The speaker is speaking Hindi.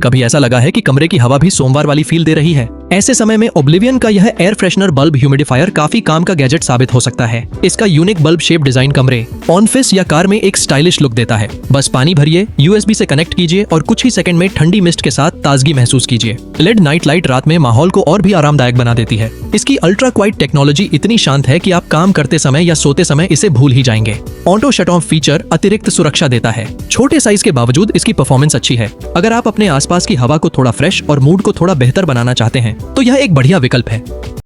कभी ऐसा लगा है कि कमरे की हवा भी सोमवार वाली फील दे रही है? ऐसे समय में ओब्लिवियन का यह एयर फ्रेशनर बल्ब ह्यूमिडिफायर काफी काम का गैजेट साबित हो सकता है। इसका यूनिक बल्ब शेप डिजाइन कमरे, ऑफिस या कार में एक स्टाइलिश लुक देता है। बस पानी भरिए, USB से कनेक्ट कीजिए और कुछ ही सेकंड में ठंडी मिस्ट के साथ ताजगी महसूस कीजिए। LED नाइट लाइट रात में माहौल को और भी आरामदायक बना देती है। इसकी अल्ट्रा क्वाइट टेक्नोलॉजी इतनी शांत है कि आप काम करते समय या सोते समय इसे भूल ही जाएंगे। ऑटो शट ऑफ फीचर अतिरिक्त सुरक्षा देता है। छोटे साइज के बावजूद इसकी परफॉर्मेंस अच्छी है। अगर आप अपने आसपास की हवा को थोड़ा फ्रेश और मूड को थोड़ा बेहतर बनाना चाहते हैं तो यह एक बढ़िया विकल्प है।